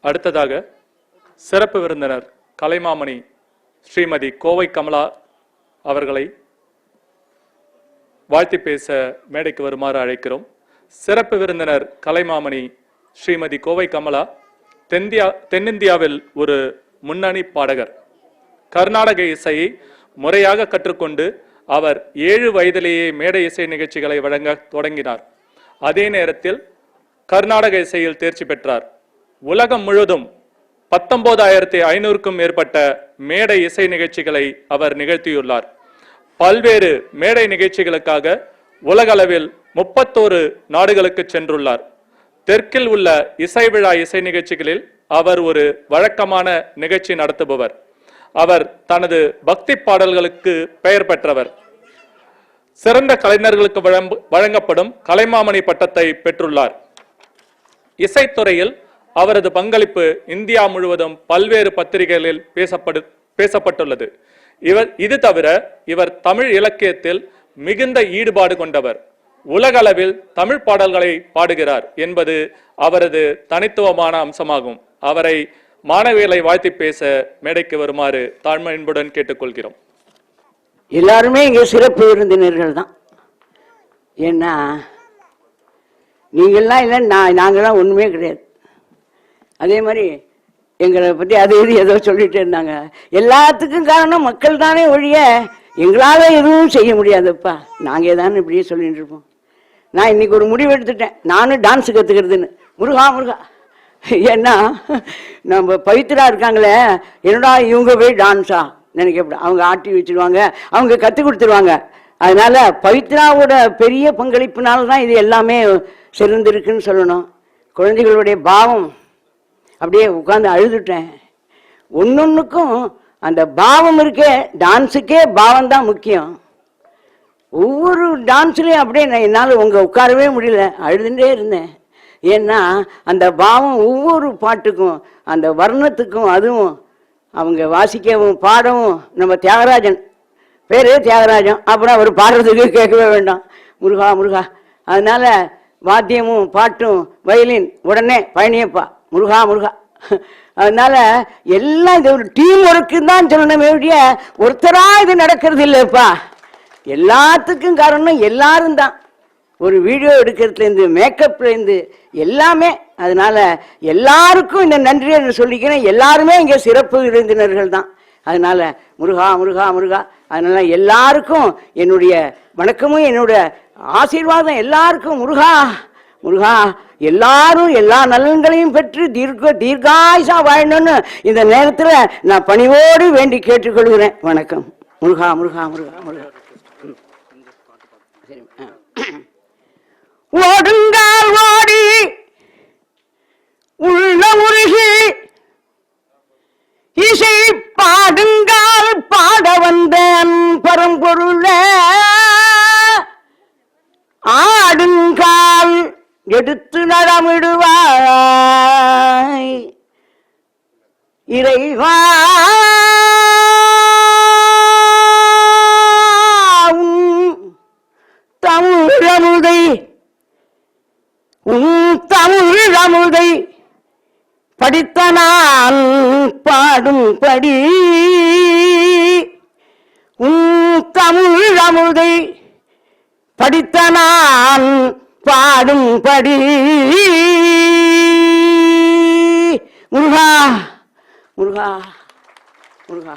அடுத்ததாக சிறப்பு விருந்தினர் கலைமாமணி ஸ்ரீமதி கோவை கமலா அவர்களை வாழ்த்தி பேச மேடைக்கு வருமாறு அழைக்கிறோம். சிறப்பு விருந்தினர் கலைமாமணி ஸ்ரீமதி கோவை கமலா தென்னிந்தியாவில் ஒரு முன்னணி பாடகர். கர்நாடக இசையை முறையாக கற்றுக்கொண்டு அவர் 7 வயதிலேயே மேடை இசை நிகழ்ச்சிகளை வழங்க தொடங்கினார். அதே நேரத்தில் கர்நாடக இசையில் தேர்ச்சி பெற்றார். உலகம் முழுவதும் 19,500க்கும் மேற்பட்ட மேடை இசை நிகழ்ச்சிகளை அவர் நிகழ்த்தியுள்ளார். பல்வேறு மேடை நிகழ்ச்சிகளுக்காக உலக அளவில் 31 நாடுகளுக்கு சென்றுள்ளார். தெற்கில் உள்ள இசை விழா இசை நிகழ்ச்சிகளில் அவர் ஒரு வழக்கமான நிகழ்ச்சி நடத்துபவர். அவர் தனது பக்தி பாடல்களுக்கு பெயர் பெற்றவர். சிறந்த கலைஞர்களுக்கு வழங்கப்படும் கலைமாமணி பட்டத்தை பெற்றுள்ளார். இசைத்துறையில் அவரது பங்களிப்பு இந்தியா முழுவதும் பல்வேறு பத்திரிகைகளில் பேசப்பட்டுள்ளது. இது தவிர இவர் தமிழ் இலக்கியத்தில் மிகுந்த ஈடுபாடு கொண்டவர். உலக அளவில் தமிழ் பாடல்களை பாடுகிறார் என்பது அவரது தனித்துவமான அம்சமாகும். அவரை மாணவிகளை வாழ்த்தி பேச மேடைக்கு வருமாறு தாழ்மை அன்புடன் கேட்டுக்கொள்கிறோம். எல்லாருமே இங்க சிறப்பு விருந்தினர்கள் தான். ஏன்னா நீங்கள்லாம் இல்லை, நாங்கள்லாம் ஒண்ணுமே கிடையாது. அதே மாதிரி எங்களை பற்றி அது இது ஏதோ சொல்லிட்டு இருந்தாங்க. எல்லாத்துக்கும் காரணம் மக்கள் தானே ஒழிய எங்களால் எதுவும் செய்ய முடியாதுப்பா. நாங்கள் ஏதானு இப்படியே சொல்லிட்டு இருப்போம். நான் இன்னைக்கு ஒரு முடிவு எடுத்துட்டேன், நானும் டான்ஸு கற்றுக்கிறதுன்னு. முருகா முருகா, ஏன்னா நம்ம பவித்ரா இருக்காங்களே, என்னடா இவங்க போய் டான்ஸா நினைக்கப்பட, அவங்க ஆட்டி வச்சிருவாங்க, அவங்க கற்றுக் கொடுத்துருவாங்க. அதனால பவித்ராவோட பெரிய பங்களிப்புனால தான் இது எல்லாமே சிறந்திருக்குன்னு சொல்லணும். குழந்தைகளுடைய பாவம் அப்படியே உட்காந்து அழுதுட்டேன். ஒன்னொன்னுக்கும் அந்த பாவம் இருக்கே, டான்ஸுக்கே பாவம் தான் முக்கியம். ஒவ்வொரு டான்ஸ்லையும் அப்படியே என்னால் உட்காரவே முடியல, அழுதுட்டே இருந்தேன். ஏன்னா அந்த பாவம் ஒவ்வொரு பாட்டுக்கும் அந்த வர்ணத்துக்கும் அதுவும் அவங்க வாசிக்கவும் பாடவும். நம்ம தியாகராஜன் பேரு தியாகராஜன், அப்புறம் அவர் பாடுறதுக்கு கேட்கவே வேண்டாம், முருகா முருகா. அதனால வாத்தியமும் பாட்டும் வயலின் உடனே பழனியப்பா முருகா முருகா. அதனால எல்லாம் இது ஒரு டீம் ஒர்க்கு தான் சொல்லணுமே ஒழிய ஒருத்தரா இது நடக்கிறது இல்லைப்பா. எல்லாத்துக்கும் காரணம் எல்லாரும் தான். ஒரு வீடியோ எடுக்கிறதுலேருந்து மேக்கப்லேருந்து எல்லாமே. அதனால எல்லாருக்கும் இந்த நன்றியை சொல்லிக்கிறேன். எல்லாருமே இங்கே சிறப்பு விருந்தினர்கள் தான். அதனால முருகா முருகா முருகா. அதனால எல்லாருக்கும் என்னுடைய வணக்கமும் என்னுடைய ஆசீர்வாதம். எல்லாருக்கும் முருகா முருகா. எல்லாரும் எல்லா நலன்களையும் பெற்று தீர்காயுசா வாழணும்னு இந்த நேரத்தில் நான் பணிவோடு வேண்டி கேட்டுக்கொள்கிறேன். வணக்கம். முருகா முருகா முருகா முருகா. ஓடுங்கால் ஓடி உள்ள உருகி இசை பாடுங்கால் பாட வந்தேன் பரம்பொருள. ஆடுங்கால் எடுத்து நடமிடுவாய் இறைவா. தமிழமுதை தமிழமுதை படித்த நான் பாடும்படி, தமிழமுதை படித்த நான் பாடும்படி. முருகா முருகா முருகா.